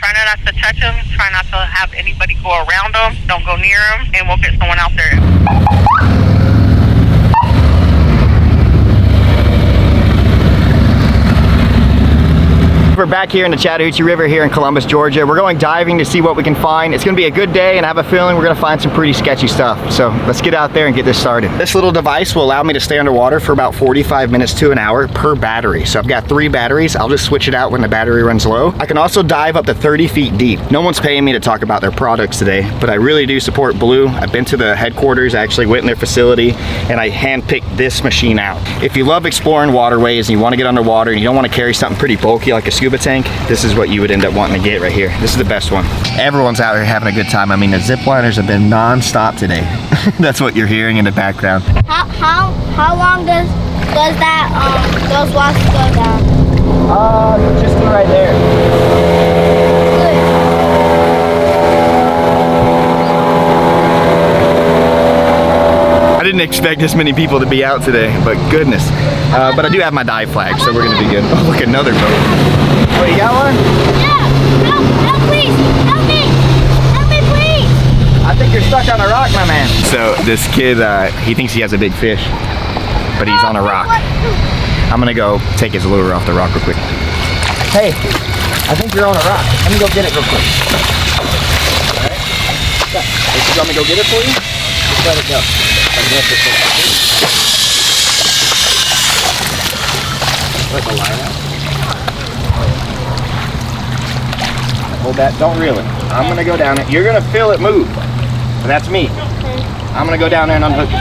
Try not to touch them. Try not to have anybody go around them. Don't go near them, and we'll get someone out there. We're back here in the Chattahoochee River here in Columbus, Georgia. We're going diving to see what we can find. It's gonna be a good day, and I have a feeling we're gonna find some pretty sketchy stuff. So let's get out there and get this started. This little device will allow me to stay underwater for about 45 minutes to an hour per battery. So I've got 3 batteries. I'll just switch it out when the battery runs low. I can also dive up to 30 feet deep. No one's paying me to talk about their products today, but I really do support Blue. I've been to the headquarters, I actually went in their facility, and I handpicked this machine out. If you love exploring waterways and you wanna get underwater and you don't wanna carry something pretty bulky like a scuba tank, this is what you would end up wanting to get right here. This is the best one. Everyone's out here having a good time. I mean, the zip liners have been non-stop today. That's what you're hearing in the background. How long does that those walks go down? Just right there. I didn't expect this many people to be out today, but goodness. But I do have my dive flag, so we're gonna be good. Oh, look, another boat. Oh, you got one? Yeah. Help, please. Help me, please. I think you're stuck on a rock, my man. So this kid, he thinks he has a big fish, but he's on a rock. I'm gonna go take his lure off the rock real quick. Hey, I think you're on a rock. Let me go get it real quick. All right. You want me to go get it for you? Just let it go. Let the line out. Hold that, don't reel it. I'm gonna go down it. You're gonna feel it move. And that's me. I'm gonna go down there and unhook it.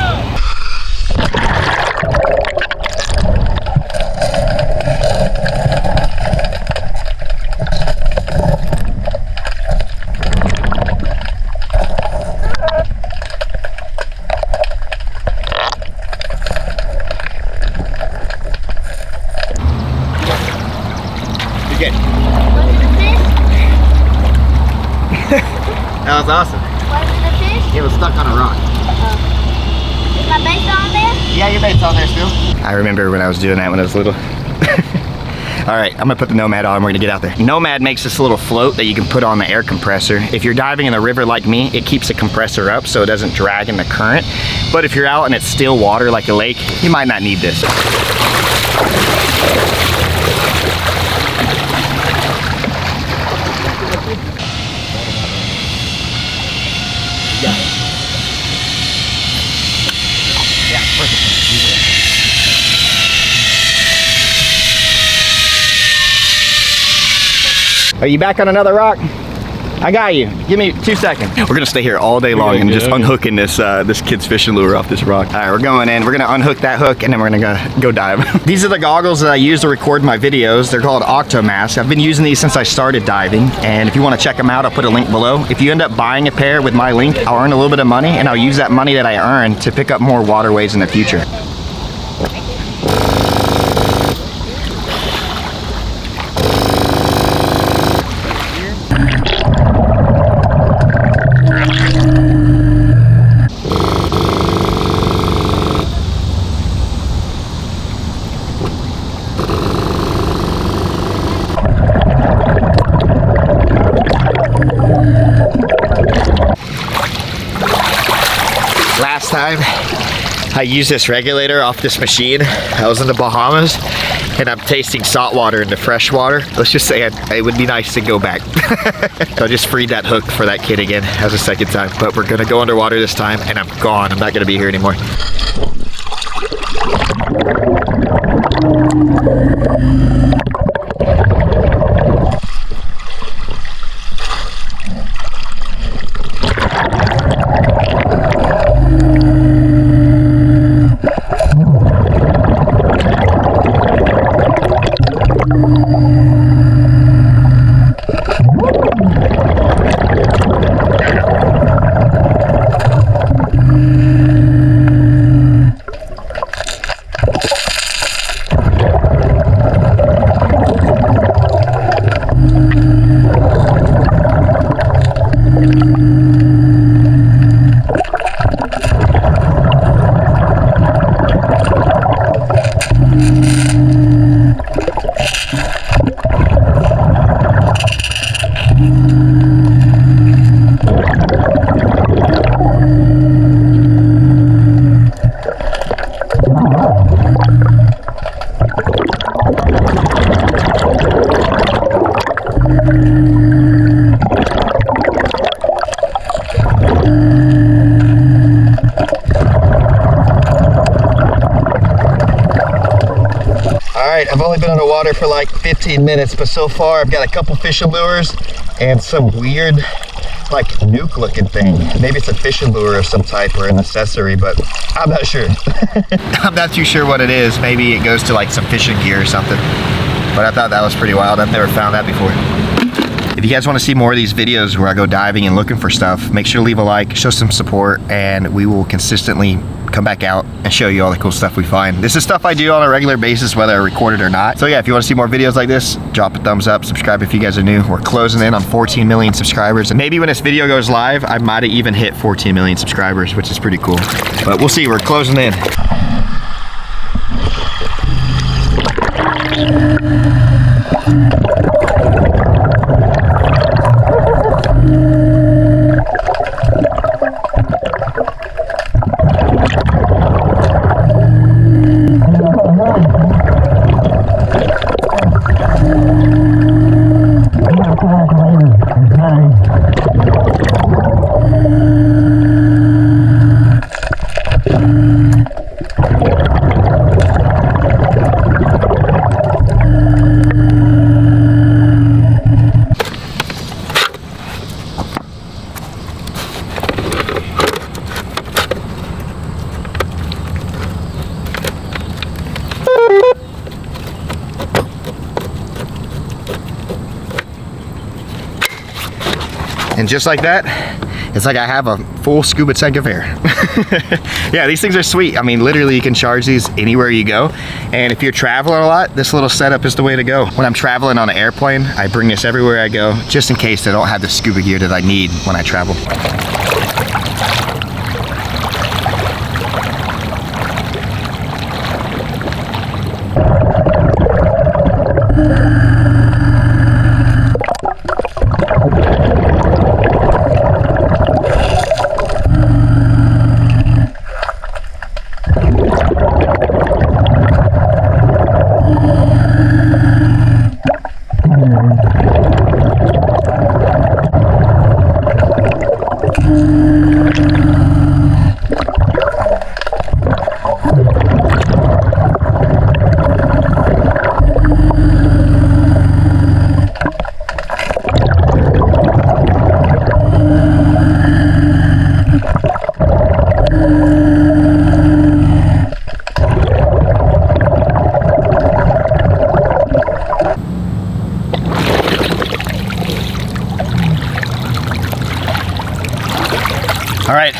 You're good. That was awesome. Was it a fish? It was stuck on a rock. Is my bait on there? Yeah, your bait's on there still. I remember when I was doing that when I was little. All right, I'm gonna put the Nomad on, we're gonna get out there. Nomad makes this little float that you can put on the air compressor. If you're diving in the river like me, it keeps the compressor up so it doesn't drag in the current. But if you're out and it's still water like a lake, you might not need this. Are you back on another rock? I got you. Give me 2 seconds. We're gonna stay here all day long and just unhooking this this kid's fishing lure off this rock. All right, we're going in. We're gonna unhook that hook and then we're gonna go dive. These are the goggles that I use to record my videos. They're called Octomask. I've been using these since I started diving, and if you want to check them out, I'll put a link below. If you end up buying a pair with my link, I'll earn a little bit of money, and I'll use that money that I earn to pick up more waterways in the future. Last time I used this regulator off this machine, I was in the Bahamas and I'm tasting salt water into fresh water. Let's just say it would be nice to go back. So I just freed that hook for that kid again as a second time, but we're gonna go underwater this time and I'm gone. I'm not gonna be here anymore. water for like 15 minutes, but so far I've got a couple fishing lures and some weird like nuke looking thing. Maybe it's a fishing lure of some type or an accessory, but I'm not sure. I'm not too sure what it is. Maybe it goes to like some fishing gear or something, but I thought that was pretty wild. I've never found that before. If you guys want to see more of these videos where I go diving and looking for stuff, make sure to leave a like, show some support, and we will consistently come back out and show you all the cool stuff we find. This is stuff I do on a regular basis, whether I record it or not. So yeah, if you want to see more videos like this, drop a thumbs up, subscribe if you guys are new. We're closing in on 14 million subscribers, and maybe when this video goes live, I might have even hit 14 million subscribers, which is pretty cool. But we'll see, we're closing in. And just like that, it's like I have a full scuba tank of air. Yeah, these things are sweet. I mean, literally you can charge these anywhere you go. And if you're traveling a lot, this little setup is the way to go. When I'm traveling on an airplane, I bring this everywhere I go, just in case I don't have the scuba gear that I need when I travel. All right,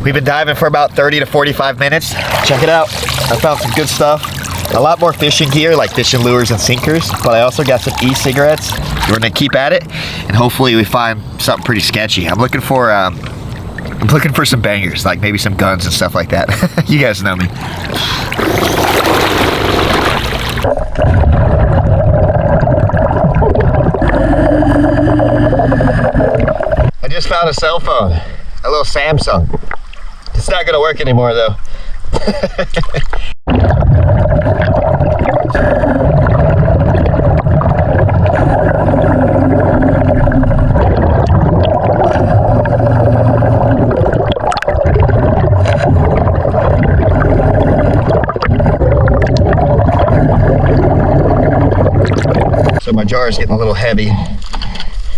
we've been diving for about 30 to 45 minutes. Check it out. I found some good stuff. A lot more fishing gear, like fishing lures and sinkers, but I also got some e-cigarettes. We're gonna keep at it, and hopefully we find something pretty sketchy. I'm looking for some bangers, like maybe some guns and stuff like that. You guys know me. I just found a cell phone. A little Samsung. It's not gonna work anymore though. So my jar is getting a little heavy.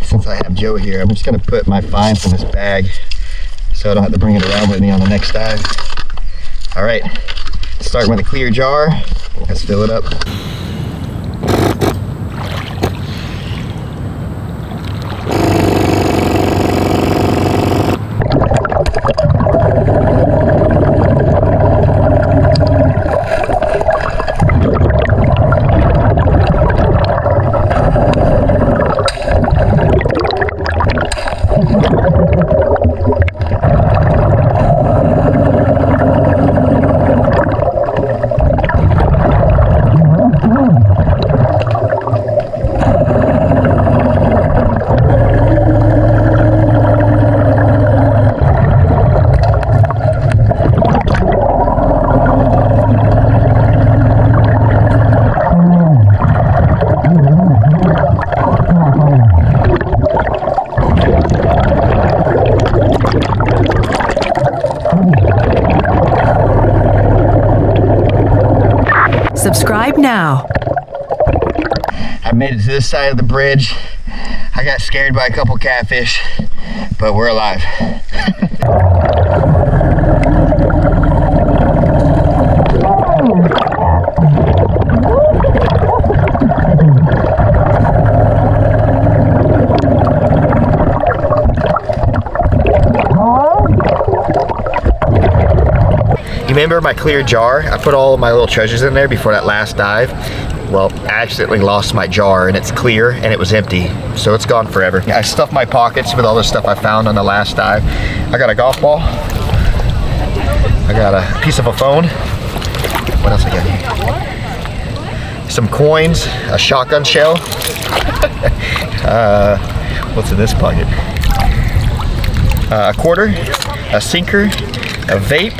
Since I have Joe here, I'm just gonna put my finds in this bag so I don't have to bring it around with me on the next dive. All right, starting with a clear jar. Let's fill it up. Subscribe now. I made it to this side of the bridge. I got scared by a couple catfish, but we're alive. You remember my clear jar? I put all of my little treasures in there before that last dive. Well, I accidentally lost my jar and it's clear and it was empty. So it's gone forever. I stuffed my pockets with all the stuff I found on the last dive. I got a golf ball. I got a piece of a phone. What else I got here? Some coins, a shotgun shell. What's in this pocket? A quarter, a sinker, a vape,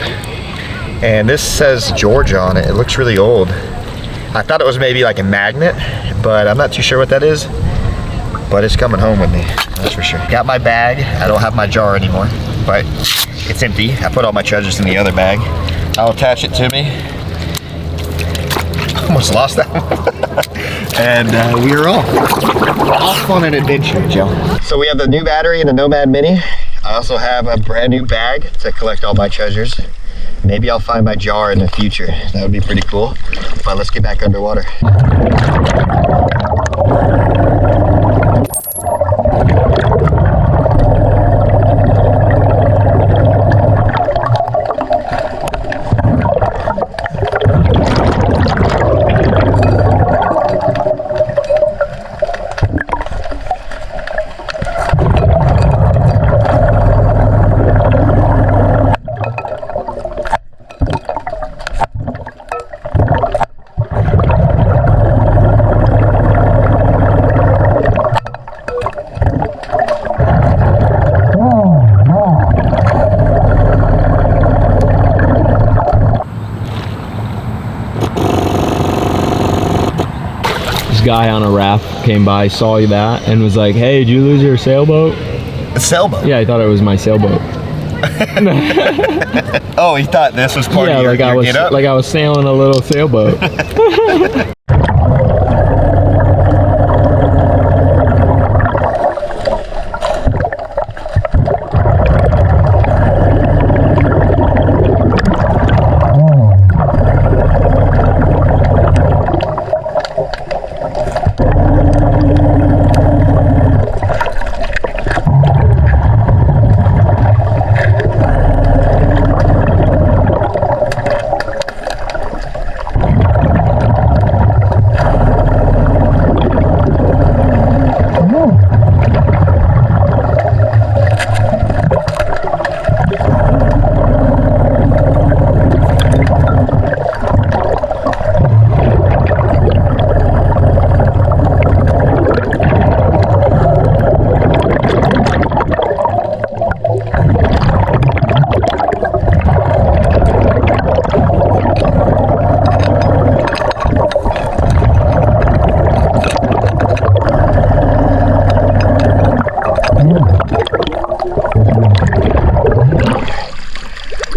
and this says Georgia on it. It looks really old. I thought it was maybe like a magnet, but I'm not too sure what that is. But it's coming home with me, that's for sure. Got my bag. I don't have my jar anymore, but it's empty. I put all my treasures in the other bag. I'll attach it to me. Almost lost that one. And we are off on an adventure, Joe. So we have the new battery in the Nomad Mini. I also have a brand new bag to collect all my treasures. Maybe I'll find my jar in the future. That would be pretty cool. But let's get back underwater. Guy on a raft came by, saw that, and was like, "Hey, did you lose your sailboat?" A sailboat? Yeah, I thought it was my sailboat. Oh, he thought this was part of your get up? Like I was sailing a little sailboat.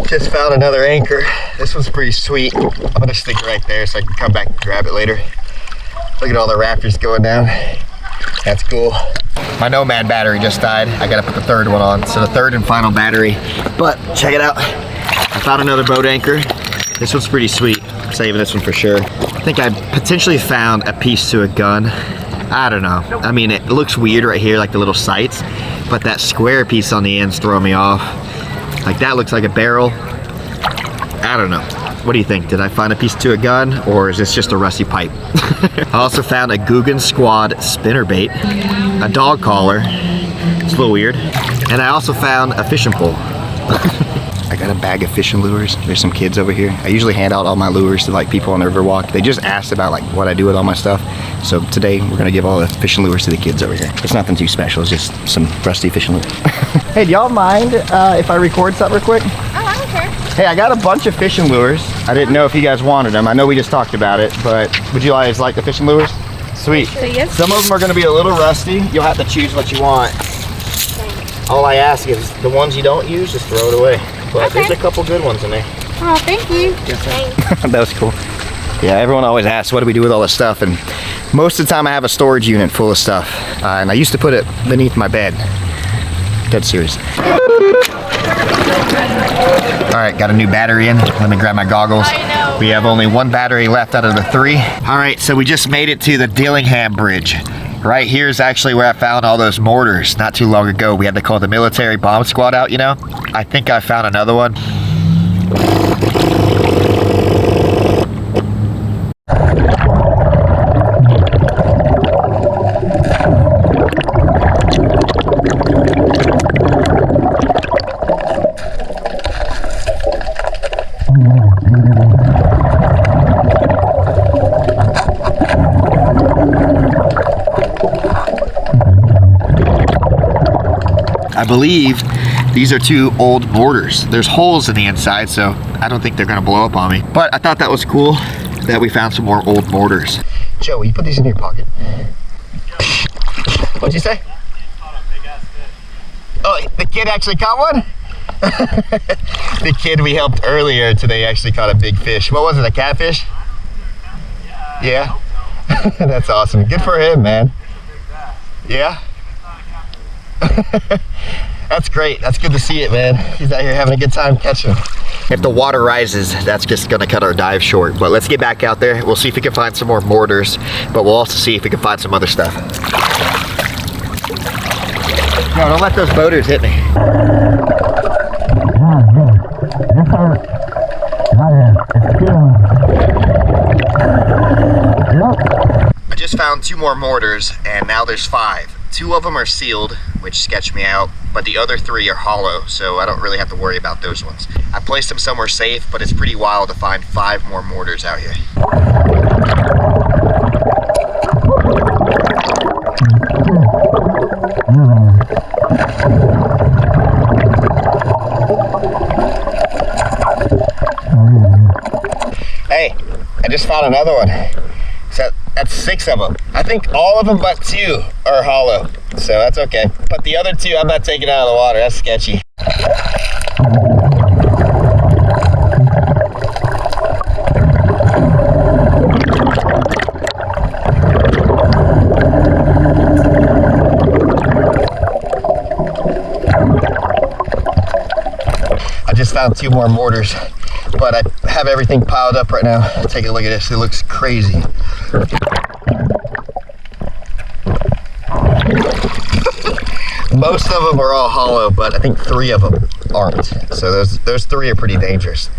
Just found another anchor. This one's pretty sweet. I'm gonna stick it right there so I can come back and grab it later. Look at all the raptors going down. That's cool. My Nomad battery just died. I gotta put the third one on. So the third and final battery. But check it out. I found another boat anchor. This one's pretty sweet. I'm saving this one for sure. I think I potentially found a piece to a gun. I don't know. I mean, it looks weird right here, like the little sights, but that square piece on the end's throwing me off. Like that looks like a barrel. I don't know. What do you think? Did I find a piece to a gun, or is this just a rusty pipe? I also found a Guggen Squad spinnerbait, a dog collar. It's a little weird. And I also found a fishing pole. I got a bag of fishing lures. There's some kids over here. I usually hand out all my lures to like people on the river walk. They just asked about like what I do with all my stuff. So today we're gonna give all the fishing lures to the kids over here. It's nothing too special, it's just some rusty fishing lures. Hey, do y'all mind if I record something real quick? Oh, I don't care. Hey, I got a bunch of fishing lures. I didn't know if you guys wanted them. I know we just talked about it, but would you guys like the fishing lures? Sweet. Yes. Some of them are gonna be a little rusty. You'll have to choose what you want. All I ask is the ones you don't use, just throw it away. But Okay. there's a couple good ones in there. Oh, thank you. That was cool. Yeah, everyone always asks, what do we do with all this stuff? And Most of the time I have a storage unit full of stuff, and I used to put it beneath my bed. Dead serious. All right, got a new battery in. Let me grab my goggles. We have only one battery left out of the 3. All right, so we just made it to the Dillingham Bridge. Right here is actually where I found all those mortars not too long ago. We had to call the military bomb squad out, you know? I think I found another one. I believe these are 2 old mortars. There's holes in the inside, so I don't think they're gonna blow up on me. But I thought that was cool that we found some more old mortars. Joe, will you put these in your pocket? What'd you say? Oh, the kid actually caught one? The kid we helped earlier today actually caught a big fish. What was it, a catfish? Yeah? That's awesome. Good for him, man. Yeah? That's great. That's good to see it, man. He's out here having a good time catching them. If the water rises, that's just gonna cut our dive short. But let's get back out there. We'll see if we can find some more mortars, but we'll also see if we can find some other stuff. No, don't let those boaters hit me. I just found 2 more mortars, and now there's 5. 2 of them are sealed, which sketched me out, but the other 3 are hollow, so I don't really have to worry about those ones. I placed them somewhere safe, but it's pretty wild to find 5 more mortars out here. Hey, I just found another one. So that's 6 of them. I think all of them but 2 are hollow, so that's okay. But the other 2, I'm not taking out of the water. That's sketchy. I just found 2 more mortars, but I have everything piled up right now. Take a look at this. It looks crazy. Most of them are all hollow, but I think 3 of them aren't. So those 3 are pretty dangerous,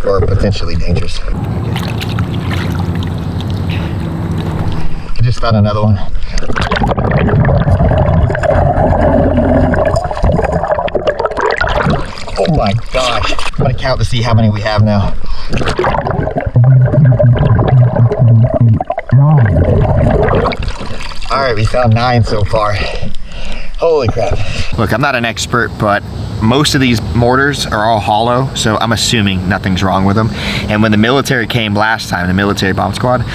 or potentially dangerous. I just found another one. Oh my gosh. I'm gonna count to see how many we have now. All right, we found 9 so far. Holy crap. Look, I'm not an expert, but most of these mortars are all hollow, so I'm assuming nothing's wrong with them. And when the military came last time, the military bomb squad,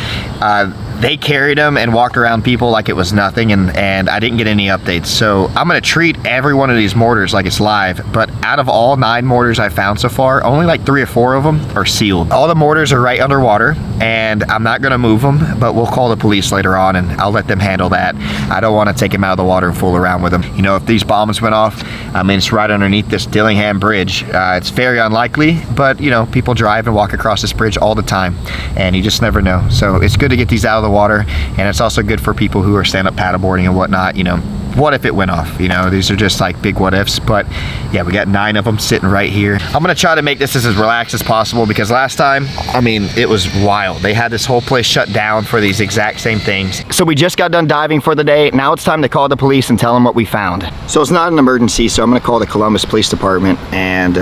they carried them and walked around people like it was nothing, and I didn't get any updates. So I'm gonna treat every one of these mortars like it's live, but out of all 9 mortars I found so far, only like 3 or 4 of them are sealed. All the mortars are right underwater, and I'm not gonna move them, but we'll call the police later on and I'll let them handle that. I don't wanna take them out of the water and fool around with them. You know, if these bombs went off, I mean, it's right underneath this Dillingham Bridge. It's very unlikely, but you know, people drive and walk across this bridge all the time, and you just never know. So it's good to get these out of the water, and it's also good for people who are stand-up paddleboarding and whatnot. You know, what if it went off? You know, these are just like big what ifs. But yeah, we got 9 of them sitting right here. I'm gonna try to make this as relaxed as possible, because last time, I mean, it was wild. They had this whole place shut down for these exact same things. So we just got done diving for the day. Now it's time to call the police and tell them what we found. So it's not an emergency, so I'm gonna call the Columbus Police Department and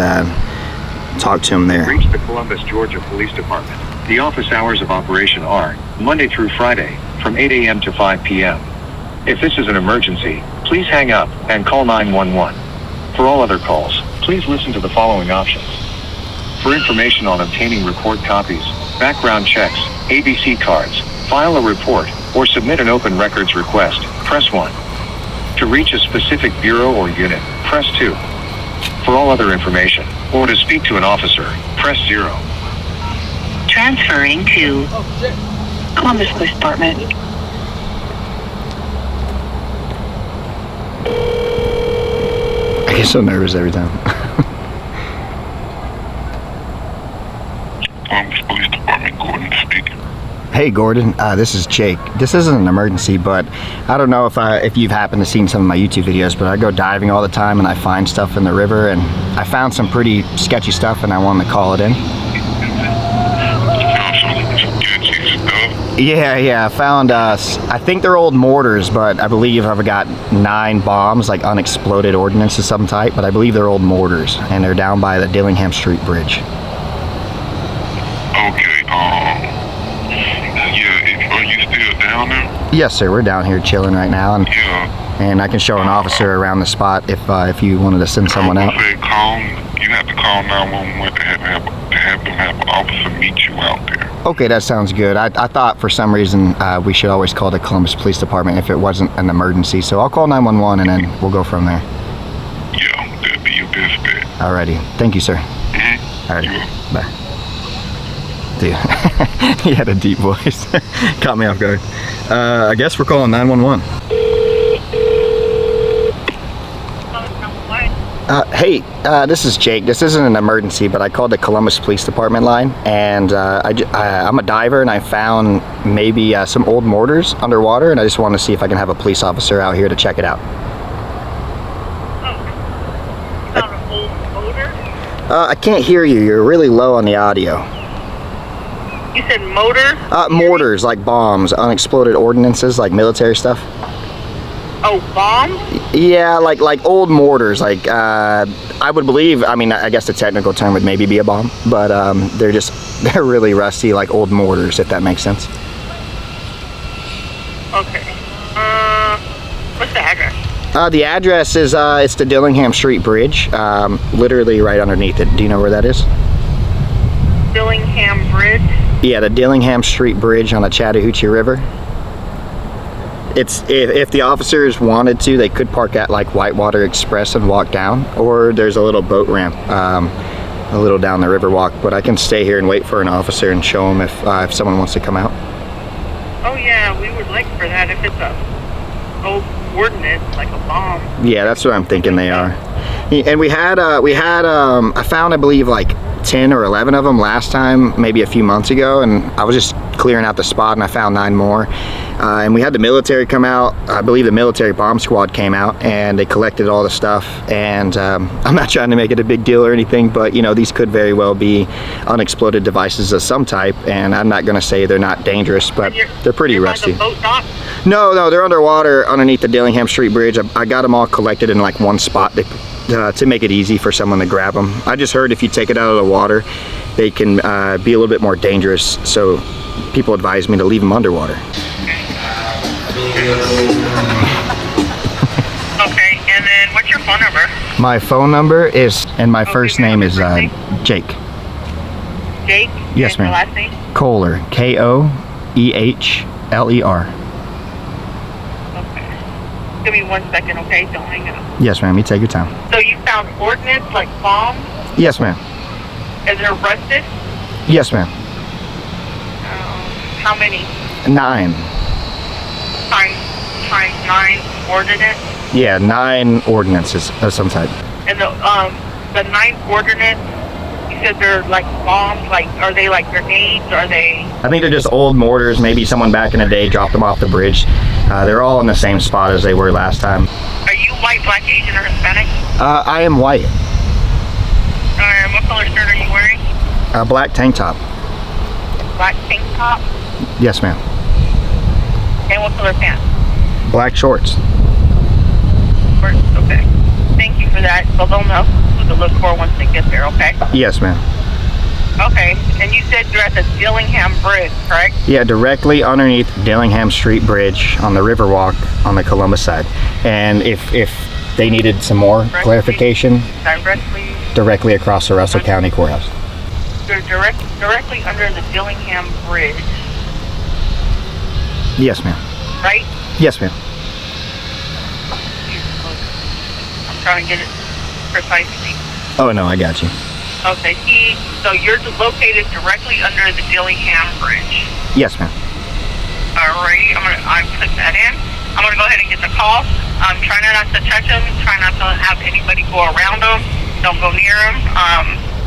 talk to them there. Reach the Columbus, Georgia Police Department. The office hours of operation are Monday through Friday from 8 a.m. to 5 p.m. If this is an emergency, please hang up and call 911. For all other calls, please listen to the following options. For information on obtaining report copies, background checks, ABC cards, file a report, or submit an open records request, press 1. To reach a specific bureau or unit, press 2. For all other information, or to speak to an officer, press 0. Transferring to Columbus Police Department. I get so nervous every time. Police Department, Gordon speaking. Hey Gordon, this is Jake. This isn't an emergency, but I don't know if you've happened to seen some of my YouTube videos, but I go diving all the time and I find stuff in the river, and I found some pretty sketchy stuff and I wanted to call it in. Yeah, I found, I think they're old mortars, but I believe I've got 9 bombs, like unexploded ordnance of some type, but I believe they're old mortars, and they're down by the Dillingham Street Bridge. Okay, yeah, are you still down there? Yes, sir, we're down here chilling right now, and Yeah. and I can show an officer around the spot if you wanted to send someone out. You have to call 911 to have them have an officer meet you out there. Okay, that sounds good. I thought for some reason we should always call the Columbus Police Department if it wasn't an emergency, so I'll call 911 and then we'll go from there. Yeah, that'd be your best bet. Alrighty, thank you, sir. Mm-hmm. Alrighty, bye. Dude, he had a deep voice. Caught me off guard. I guess we're calling 911. Hey, this is Jake. This isn't an emergency, but I called the Columbus Police Department line, and I'm a diver, and I found maybe some old mortars underwater, and I just want to see if I can have a police officer out here to check it out. You found an old motor? I can't hear you. You're really low on the audio. You said motor? Mortars, like bombs, unexploded ordnances, like military stuff. Oh, bomb? Yeah, like old mortars, like I would believe, I mean, I guess the technical term would maybe be a bomb, but they're really rusty, like old mortars, if that makes sense. Okay. What's the address? The address is, it's the Dillingham Street Bridge, literally right underneath it. Do you know where that is? Dillingham Bridge? Yeah, the Dillingham Street Bridge on the Chattahoochee River. It's if the officers wanted to, they could park at like Whitewater Express and walk down, or there's a little boat ramp a little down the river walk, but I can stay here and wait for an officer and show them if someone wants to come out. Oh yeah, we would like for that if it's a old ordnance, like a bomb. Yeah, that's what I'm thinking they are. And we had I found, I believe, like 10 or 11 of them last time, maybe a few months ago, and I was just clearing out the spot and I found 9 more. And we had the military come out. I believe the military bomb squad came out and they collected all the stuff, and I'm not trying to make it a big deal or anything, but you know, these could very well be unexploded devices of some type, and I'm not going to say they're not dangerous, but they're pretty rusty. By the boat dock? No, they're underwater underneath the Dillingham Street Bridge. I got them all collected in like one spot to make it easy for someone to grab them. I just heard if you take it out of the water, they can be a little bit more dangerous, so people advise me to leave them underwater. Okay, and then what's your phone number? My phone number is, and my first name is Jake. Jake? Yes, and ma'am. your last name? Kohler, Koehler. Okay. Give me 1 second, okay? Don't hang up. Yes, ma'am. You take your time. So you found ordnance, like bombs? Yes, ma'am. Is it rusted? Yes, ma'am. How many? 9. Times 9 ordnance? Yeah, 9 ordinances of some type. And the 9 ordnance, you said they're like bombs, like, are they like grenades, are they? I think they're just old mortars. Maybe someone back in the day dropped them off the bridge. They're all in the same spot as they were last time. Are you white, black, Asian, or Hispanic? I am white. What color shirt are you wearing? Black tank top. Black tank top? Yes, ma'am. And what color pants? Black shorts. Okay. Thank you for that. So they'll know who to look for once they get there, okay? Yes, ma'am. Okay. And you said you're at the Dillingham Bridge, correct? Yeah, directly underneath Dillingham Street Bridge on the Riverwalk on the Columbus side. And if they needed some more clarification, directly across the Russell County Courthouse. You're directly under the Dillingham Bridge, Yes, ma'am. right? Yes, ma'am. I'm trying to get it precisely. Oh, no, I got you. Okay, so you're located directly under the Dillingham Bridge. Yes, ma'am. Alrighty, I'm putting that in. I'm gonna go ahead and get the call. Try not to touch them. Try not to have anybody go around them. Don't go near them.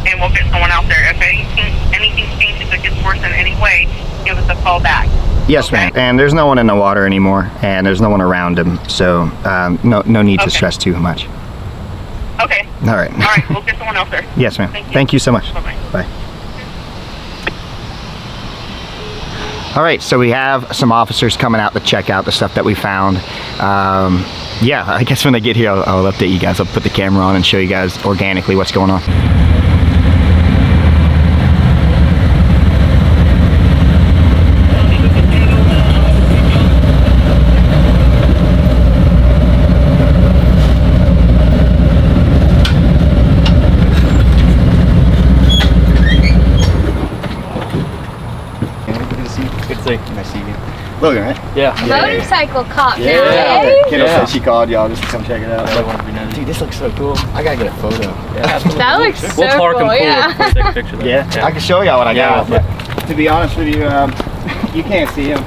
And we'll get someone out there. If anything changes or gets worse in any way, give us a call back. Yes, ma'am. And there's no one in the water anymore, and there's no one around him, so no need to stress too much. Okay. All right. All right, we'll get someone out there. Yes, ma'am. Thank you. Thank you so much. Bye-bye. Bye. All right, so we have some officers coming out to check out the stuff that we found. Yeah, I guess when they get here, I'll update you guys. I'll put the camera on and show you guys organically what's going on. Nice to see you. Logan, right? Yeah. Motorcycle cop now, Yeah. eh? Kiddo said she called y'all just to come check it out. Dude, this looks so cool. I gotta get a photo. That looks so We'll park cool, them yeah. cool. Take a picture of that. Yeah, I can show y'all what I got. But to be honest with you, you can't see him.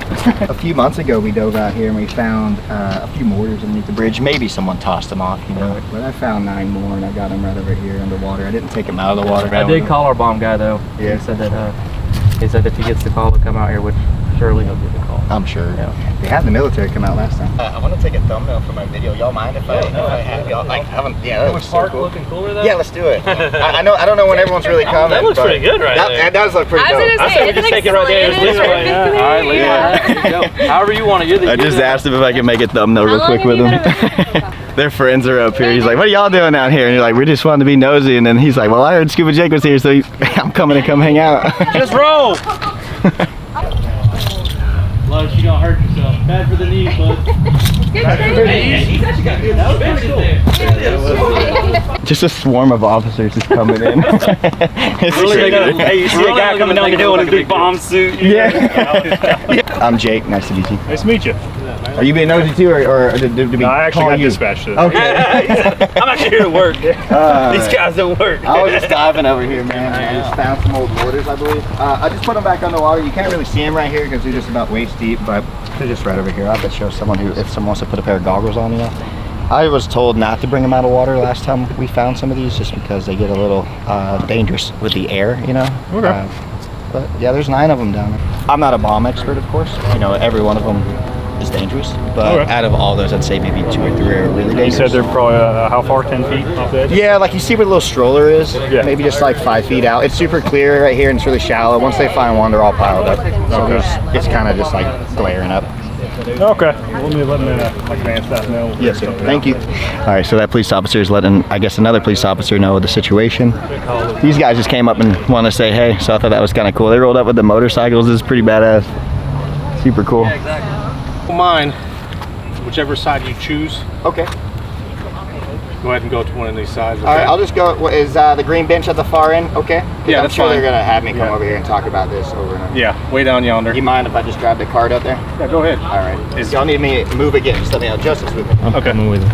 A few months ago, we dove out here and we found a few mortars underneath the bridge. Maybe someone tossed them off, you know. But I found 9 more and I got them right over here underwater. I didn't take them out of the water. I did call our bomb guy though. Yeah. He said if he gets the call to come out here, which surely he'll get the call. I'm sure. Yeah. They had the military come out last time. I want to take a thumbnail for my video. Y'all mind if I have y'all? Like, yeah, that looks so cool. Looking cooler though? Yeah, let's do it. I don't know when everyone's really coming. That looks pretty good right there. That does look pretty dope. I said we just take it right there. Just leave it right there. All right, leave it right there. However you want to. I just asked him if I could make a thumbnail real quick with him. Their friends are up here. He's like, what are y'all doing out here? And you're like, we just wanted to be nosy. And then he's like, well, I heard Scuba Jake was here, so I'm coming to come hang out. Just roll. Look, you don't hurt yourself. Bad for the knees, bud. He's actually got good. That was cool. Just a swarm of officers is coming in. Hey, you see a guy coming down the hill in a big bomb suit? Yeah. I'm Jake. Nice to meet you. Nice to meet you. Are you being nosy too, or did we No, I actually call got you? dispatched today. Okay. I'm actually here to work. These guys don't work. I was just diving over here, man. I just found some old mortars, I believe. I just put them back underwater. You can't really see them right here because they're just about waist deep, but they're just right over here. I bet show someone who, if someone wants to put a pair of goggles on, you know. I was told not to bring them out of water last time we found some of these, just because they get a little dangerous with the air, you know. Okay. But yeah, there's 9 of them down there. I'm not a bomb expert, of course. You know, every one of them is dangerous, but out of all those, I'd say maybe 2 or 3 are really dangerous. You said they're probably how far? 10 feet off the edge? Yeah, like you see where the little stroller is. Yeah. Maybe just like 5 feet out. It's super clear right here and it's really shallow. Once they find one, they're all piled up. So it's kind of just like glaring up. Okay. Let me advance that now. Yes, sir. Thank you. All right, so that police officer is letting, I guess, another police officer know the situation. These guys just came up and wanted to say hey, so I thought that was kind of cool. They rolled up with the motorcycles. This is pretty badass. Super cool. Yeah, exactly. Mine, whichever side you choose, Okay. go ahead and go to one of these sides. All right, I'll just go. Is the green bench at the far end? Okay. Yeah, I'm that's sure fine. they're gonna have me come over here and talk about this over and over. Yeah, way down yonder. You mind if I just grab the card up there? Yeah, go ahead. All right. If y'all need me to move again, just let me know. Justice with me. Okay. I'm with you.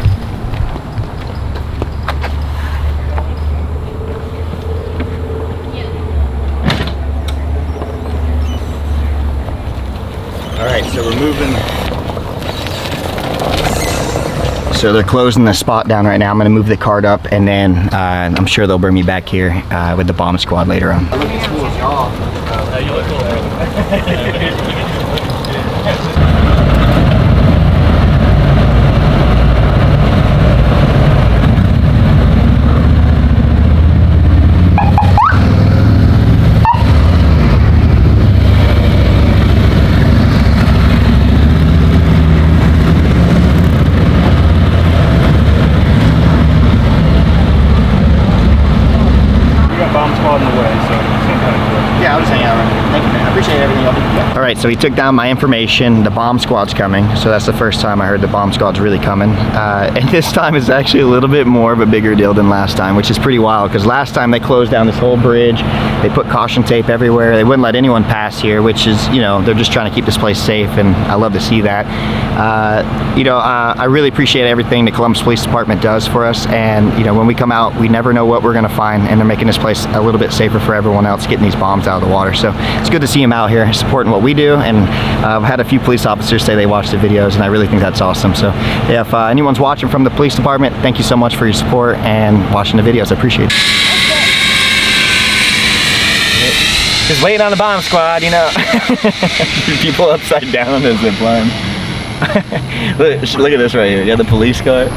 All right, so we're moving. So they're closing the spot down right now. I'm gonna move the card up, and then I'm sure they'll bring me back here with the bomb squad later on. You look cool. Bomb squad in the way, so same kind of deal. Yeah, I'll just hang out around here. Thank you, man. I appreciate everything y'all do. Yeah. All right, so he took down my information. The bomb squad's coming, so that's the first time I heard the bomb squad's really coming. And this time is actually a little bit more of a bigger deal than last time, which is pretty wild, because last time they closed down this whole bridge. They put caution tape everywhere. They wouldn't let anyone pass here, which is, you know, they're just trying to keep this place safe, and I love to see that. I really appreciate everything the Columbus Police Department does for us, and, you know, when we come out, we never know what we're gonna find, and they're making this place a little bit safer for everyone else, getting these bombs out of the water. So it's good to see them out here supporting what we do. do, and I've had a few police officers say they watch the videos, and I really think that's awesome. So if anyone's watching from the police department, thank you so much for your support and watching the videos. I appreciate it. Just waiting on the bomb squad, you know. People upside down as they're flying. Look at this right here. You have the police car.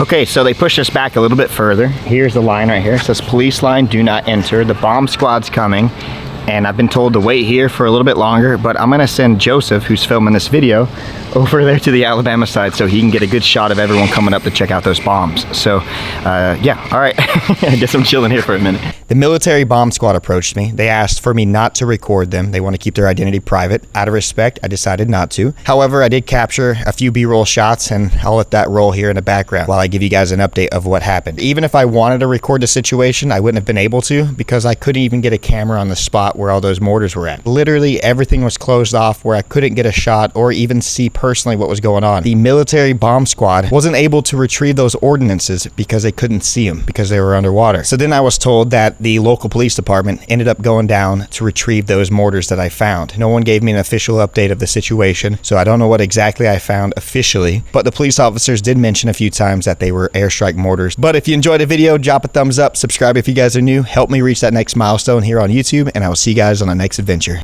Okay, so they pushed us back a little bit further. Here's the line right here. It says police line, do not enter. The bomb squad's coming. And I've been told to wait here for a little bit longer, but I'm gonna send Joseph, who's filming this video, over there to the Alabama side so he can get a good shot of everyone coming up to check out those bombs. So, yeah, all right. I guess I'm chilling here for a minute. The military bomb squad approached me. They asked for me not to record them. They want to keep their identity private. Out of respect, I decided not to. However, I did capture a few B-roll shots, and I'll let that roll here in the background while I give you guys an update of what happened. Even if I wanted to record the situation, I wouldn't have been able to because I couldn't even get a camera on the spot where all those mortars were at. Literally everything was closed off where I couldn't get a shot or even see personally what was going on. The military bomb squad wasn't able to retrieve those ordinances because they couldn't see them because they were underwater. So then I was told that the local police department ended up going down to retrieve those mortars that I found. No one gave me an official update of the situation, so I don't know what exactly I found officially, but the police officers did mention a few times that they were airstrike mortars. But if you enjoyed the video, drop a thumbs up, subscribe if you guys are new, help me reach that next milestone here on YouTube, and I will see you guys on the next adventure.